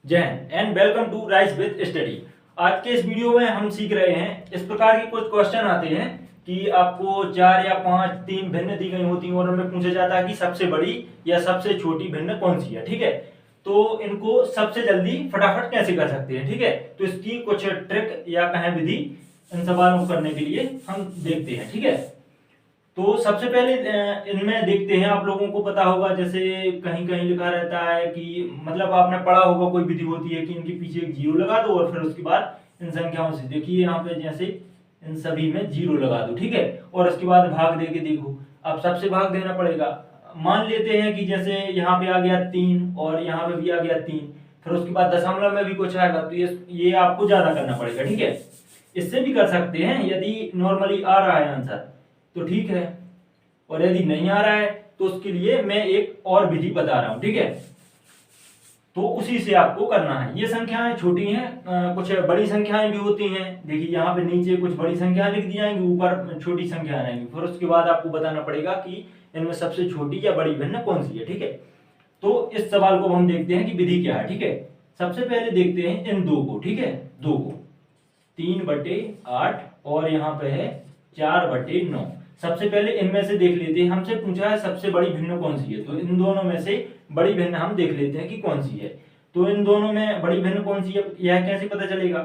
जय हिंद and welcome to rice with study. आज के इस वीडियो में हम सीख रहे हैं, इस प्रकार के कुछ क्वेश्चन आते हैं कि आपको 4 या 5 तीन भिन्न दी गई होती हैं और उनमें पूछा जाता है कि सबसे बड़ी या सबसे छोटी भिन्न कौन सी है। ठीक है, तो इनको सबसे जल्दी फटाफट कैसे कर सकते हैं। ठीक है, तो इसकी कुछ ट्रिक या कहें विधि इन सवालों को करने के लिए हम देखते हैं। ठीक है, तो सबसे पहले इनमें देखते हैं, आप लोगों को पता होगा जैसे कहीं कहीं लिखा रहता है कि मतलब आपने पढ़ा होगा कोई विधि होती है कि इनके पीछे एक जीरो लगा दो और फिर उसके बाद इन संख्याओं से देखिए यहाँ पे जैसे इन सभी में जीरो लगा दो। ठीक है, और उसके बाद भाग दे के देखो। अब सबसे भाग देना पड़ेगा। मान लेते हैं कि जैसे यहाँ पे आ गया 3 और यहाँ पे भी आ गया 3, फिर उसके बाद दशमलव में भी कुछ आएगा तो ये आपको ज्यादा करना पड़ेगा। ठीक है, इससे भी कर सकते हैं यदि नॉर्मली आ रहा है आंसर तो ठीक है, और यदि नहीं आ रहा है तो उसके लिए मैं एक और विधि बता रहा हूं। ठीक है, तो उसी से आपको करना है। ये संख्याएं छोटी हैं, कुछ बड़ी संख्याएं भी होती हैं। देखिए यहाँ पे नीचे कुछ बड़ी संख्याएं लिख दी जाएंगी, ऊपर छोटी संख्याएं आएंगी, फिर उसके बाद आपको बताना पड़ेगा कि इनमें सबसे छोटी या बड़ी भिन्न कौन सी है। ठीक है, तो इस सवाल को हम देखते हैं कि विधि क्या है। ठीक है, सबसे पहले देखते हैं इन दो को। ठीक है, दो को 3/8 और यहाँ पे है 4/9। सबसे पहले इनमें से देख लेते हैं, हमसे पूछा है सबसे बड़ी भिन्न कौन सी है, तो इन दोनों में से बड़ी भिन्न हम देख लेते हैं कि कौन सी है। तो इन दोनों में बड़ी भिन्न कौन सी है यह कैसे पता चलेगा,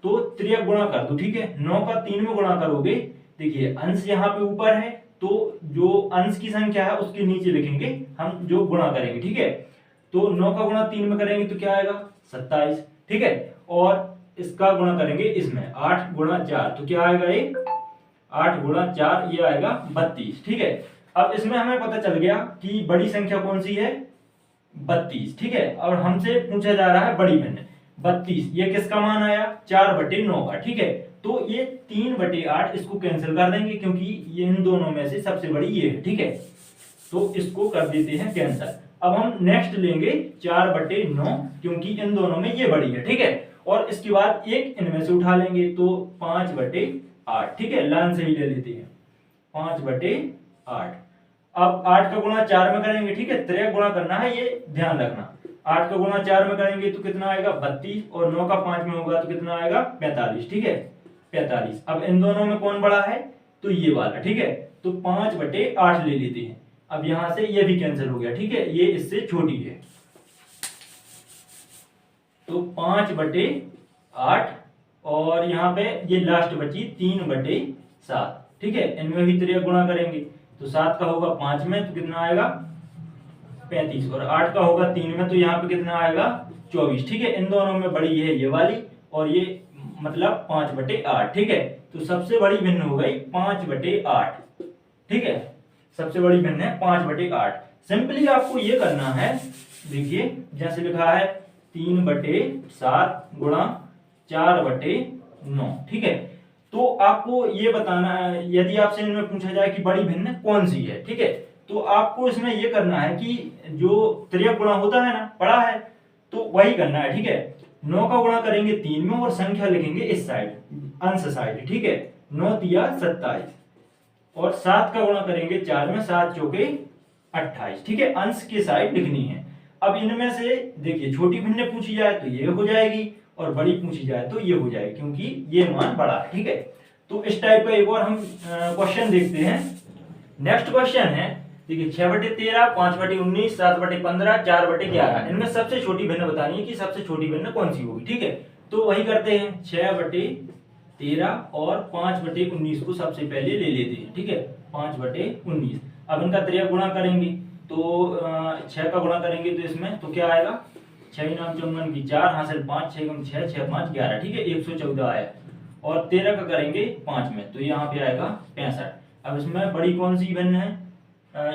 तो त्रियक गुणा कर दो। ठीक है, 9 का 3 में गुणा करोगे, देखिए अंश यहाँ पे ऊपर है तो जो अंश की संख्या है उसके नीचे लिखेंगे हम जो गुणा करेंगे। ठीक है, तो 9 का गुणा 3 में करेंगे तो क्या आएगा 27। ठीक है, और इसका गुणा करेंगे इसमें 8 गुणा 4 तो क्या आएगा, ये 8 गुणा 4 ये आएगा 32। ठीक है, अब इसमें हमें पता चल गया कि बड़ी संख्या कौन सी है 32। ठीक है, और हमसे पूछा जा रहा है बड़ी भिन्न 32, ये किसका मान आया 4/9 का। ठीक है, तो ये 3/8 इसको कैंसिल कर देंगे क्योंकि ये इन दोनों में से सबसे बड़ी ये है। ठीक है, तो इसको कर देते हैं कैंसिल। अब हम नेक्स्ट लेंगे 4/9 क्योंकि इन दोनों में ये बड़ी है। ठीक है, और इसके बाद एक इनमें से उठा लेंगे तो 5/8। ठीक है, लाइन से ही ले लेते हैं 5/8। अब 8 का गुणा 4 में करेंगे। ठीक है, त्रियक गुणा करना है, ये ध्यान रखना। 8 का गुणा 4 में करेंगे तो कितना आएगा 32, और 9 का 5 में होगा तो कितना आएगा 45। ठीक है, 45। अब इन दोनों में कौन बड़ा है, तो ये वाला। ठीक है, तो 5/8 ले लेते हैं। अब यहां से ये भी कैंसिल हो गया। ठीक है, ये इससे छोटी है तो 5/8, और यहाँ पे ये लास्ट बची 3/7। ठीक है, इनमें भी त्रियक गुणा करेंगे तो 7 का होगा 5 में तो कितना आएगा 35, और 8 का होगा 3 में तो यहाँ पे कितना आएगा 24। ठीक है, इन दोनों में बड़ी है ये वाली और ये मतलब 5/8। ठीक है, तो सबसे बड़ी भिन्न हो गई 5/8। ठीक है, सबसे बड़ी भिन्न है 5/8। सिंपली आपको ये करना है, देखिए जैसे लिखा है 3/7 गुणा 4/9। ठीक है, तो आपको ये बताना है, यदि आपसे इनमें पूछा जाए कि बड़ी भिन्न कौन सी है। ठीक है, तो आपको इसमें ये करना है कि जो त्रियक गुणा होता है ना, पढ़ा है तो वही करना है। ठीक है, 9 का गुणा करेंगे 3 में और संख्या लिखेंगे इस साइड, अंश साइड। ठीक है, 9 तिया 27, और 7 का गुणा करेंगे 4 में, 7 चौके 28। ठीक है, अंश की साइड लिखनी है। अब इनमें से देखिए छोटी भिन्न पूछी जाए तो ये हो जाएगी, और बड़ी पूछी जाए तो ये हो जाएगी क्योंकि ये मान बड़ा है। ठीक है, तो इस टाइप का एक और हम क्वेश्चन देखते हैं। नेक्स्ट क्वेश्चन है, देखिए 6/13, 5/19, 7/15, 4/11। इनमें सबसे छोटी भिन्न बतानी है कि सबसे छोटी भिन्न कौन सी होगी। ठीक है, तो वही करते हैं, 6/13 और 5/19 को सबसे पहले ले लेते हैं। ठीक है, 5/19। अब इनका त्रियक गुणा करेंगे तो 6 का गुणा करेंगे तो इसमें तो क्या आएगा 6 नाम 54 की 4 हासिल 5, 6 गुण 6, 6 5 11। ठीक है, 114 आया, और 13 का करेंगे 5 में तो यहाँ पे आएगा 65। अब इसमें बड़ी कौन सी भिन्न है,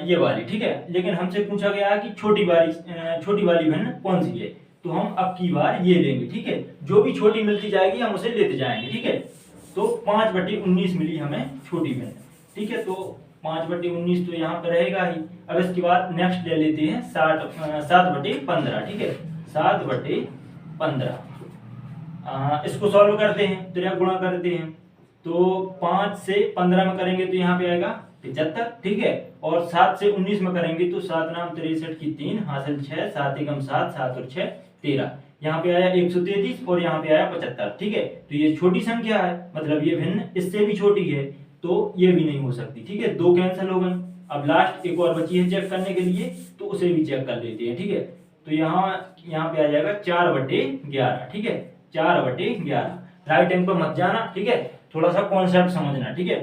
ये वाली। ठीक है, लेकिन हमसे पूछा गया है कि छोटी वाली भिन्न कौन सी है, तो हम अब की बार ये लेंगे। ठीक है, जो भी छोटी मिलती जाएगी हम उसे लेते जाएंगे। ठीक है, तो 5/19 मिली हमें छोटी भिन्न। ठीक है, तो 5/19 तो यहाँ पे रहेगा ही। अब इसके बाद नेक्स्ट ले लेते हैं 7/15। ठीक है, 7/15। इसको सॉल्व करते हैं, त्रियक गुणा करते हैं तो 5 से 15 में करेंगे तो यहाँ पे आएगा 75। ठीक है, और 7 से 19 में करेंगे तो 7 नाम 63 की 3 हासिल 6, 7 एकम 7, 7 और 6 13, यहाँ पे आया 133 और यहाँ पे आया 75। ठीक है, तो ये छोटी संख्या है, मतलब ये भिन्न इससे भी छोटी है, तो ये भी नहीं हो सकती। ठीक है, 2 कैंसिल हो गई। अब लास्ट एक और बची है चेक करने के लिए, तो उसे भी चेक कर लेते हैं। ठीक है, तो यहाँ पे आ जाएगा 4/11। ठीक है, 4/11। राइट एंड पर मत जाना। ठीक है, थोड़ा सा कॉन्सेप्ट समझना। ठीक है,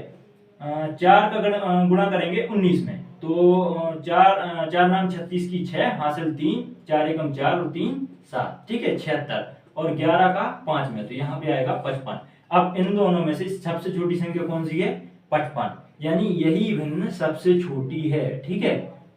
4 का गुणा करेंगे 19 में, तो 4 नाम 36 की 6 हासिल 3, 4 एकम 4 और 3 7। ठीक है, 76। और 11 का 5 में, तो यहाँ पे आएगा 55। अब इन दोनों में से सबसे छोटी संख्या कौन सी है? 55, यानी यही भिन्न सबसे छोटी है। ठीक है,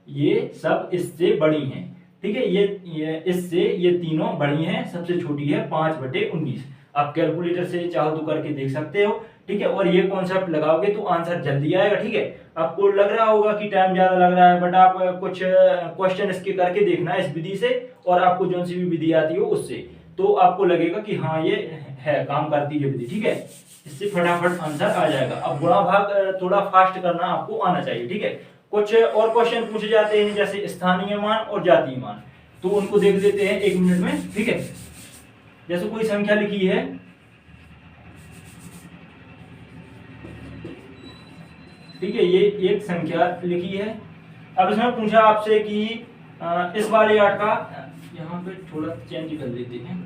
ये सब इससे बड़ी हैं। ठीक है, ये इससे ये तीनों बड़ी हैं, सबसे छोटी है 5/19। आप कैलकुलेटर से चाहो तो करके देख सकते हो। ठीक है, और ये कॉन्सेप्ट लगाओगे तो आंसर जल्दी आएगा। ठीक है, आपको लग रहा होगा कि टाइम ज्यादा लग रहा है, बट आप कुछ क्वेश्चन इसके करके देखना इस विधि से, और आपको जो सी भी विधि आती हो उससे, तो आपको लगेगा कि हाँ ये है, काम करती है विधि। ठीक है, इससे फटाफट आंसर आ जाएगा। अब गुणा भाग थोड़ा फास्ट करना आपको आना चाहिए। ठीक है, कुछ और क्वेश्चन पूछे जाते हैं जैसे स्थानीय मान और जातीय मान, तो उनको देख लेते हैं 1 मिनट में। ठीक है, जैसे कोई संख्या लिखी है, ठीक है, ये एक संख्या लिखी है। अब इसमें पूछा आपसे कि इस वाले 8 का, यहाँ पे थोड़ा चेंज कर लेते हैं,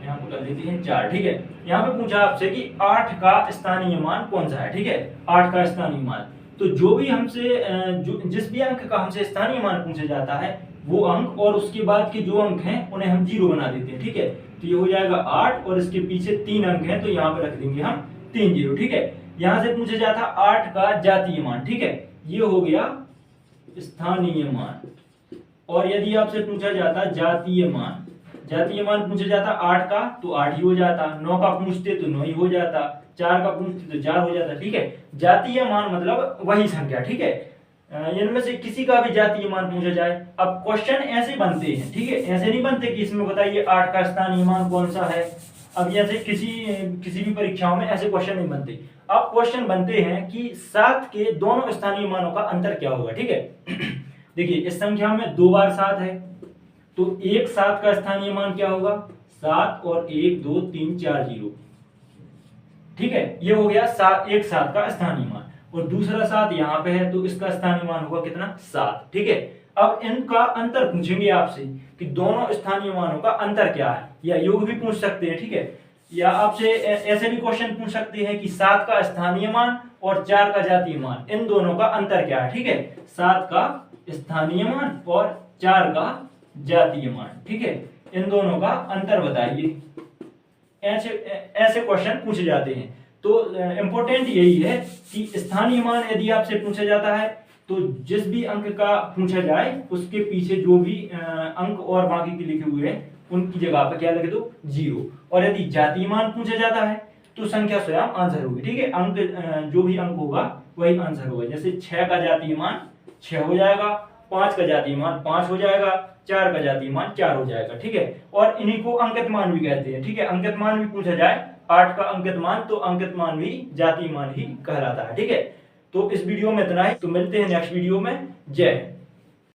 यहाँ पे कर लेते हैं 4। ठीक है, यहाँ पे पूछा आपसे कि 8 का स्थानीय मान कौन सा है। ठीक है, 8 का स्थानीय मान, तो जो भी हमसे जिस भी अंक का हमसे स्थानीय मान पूछा जाता है, वो अंक और उसके बाद के जो अंक हैं उन्हें हम 0 बना देते हैं। ठीक है, तो ये हो जाएगा 8 और इसके पीछे 3 अंक हैं, तो यहाँ पे रख देंगे हम 3 0। ठीक है, यहां से पूछा जाता 8 का जातीय मान। ठीक है, ये हो गया स्थानीय मान। और यदि आपसे पूछा जाता जातीय मान, जातीय मान पूछा जाता 8 का, तो 8 ही हो जाता। 9 का पूछते तो 9 ही हो जाता। 4 का पूछते तो 4 हो जाता। ठीक है, जातीय मान मतलब वही संख्या। ठीक है, इनमें से किसी का भी जातीय मान पूछा जाए। अब क्वेश्चन ऐसे बनते हैं। ठीक है, ऐसे नहीं बनते कि इसमें बताइए 8 का स्थानीय मान कौन सा है। अब ऐसे किसी भी परीक्षाओं में ऐसे क्वेश्चन नहीं बनते। अब क्वेश्चन बनते हैं कि 7 के दोनों स्थानीय मानों का अंतर क्या होगा। ठीक है, देखिए इस संख्या में 2 बार 7 है, तो एक 7 का स्थानीय मान क्या होगा? 7 और 1 2 3 4 0। ठीक है, ये हो गया 7 का स्थानीय मान, और दूसरा 7 यहाँ पे है, तो इसका स्थानीय मान होगा कितना? 7। ठीक है, अब इनका अंतर पूछेंगे आपसे कि दोनों स्थानीय मानों का अंतर क्या है, या योग भी पूछ सकते हैं। ठीक है, या आपसे ऐसे भी क्वेश्चन पूछ सकते हैं कि 7 का स्थानीय मान और 4 का जातीय मान, इन दोनों का अंतर क्या है। ठीक है, 7 का स्थानीय मान और 4 का जातीय मान। ठीक है, इन दोनों का अंतर बताइए। ऐसे क्वेश्चन पूछे जाते हैं। तो इंपॉर्टेंट यही है कि स्थानीय मान यदि आपसे पूछा जाता है, तो जिस भी अंक का पूछा जाए उसके पीछे जो भी अंक और बाकी के लिखे हुए हैं उनकी जगह पर क्या लिख दो? 0। और यदि जातीय मान पूछा जाता है तो संख्या स्वयं आंसर होगी। ठीक है, अंक जो भी अंक होगा वही आंसर होगा। जैसे 6 का जातीय मान 6 हो जाएगा, 5 का जातीय मान 5 हो जाएगा, 4 का जातीय मान 4 हो जाएगा। ठीक है, और इन्हीं को अंकित मान भी कहते हैं। ठीक है, अंकित मान भी पूछा जाए 8 का अंकित मान, तो अंकित मान भी जातीय मान ही कहलाता है। ठीक है, तो इस वीडियो में इतना ही, तो मिलते हैं नेक्स्ट वीडियो में। जय हिंद।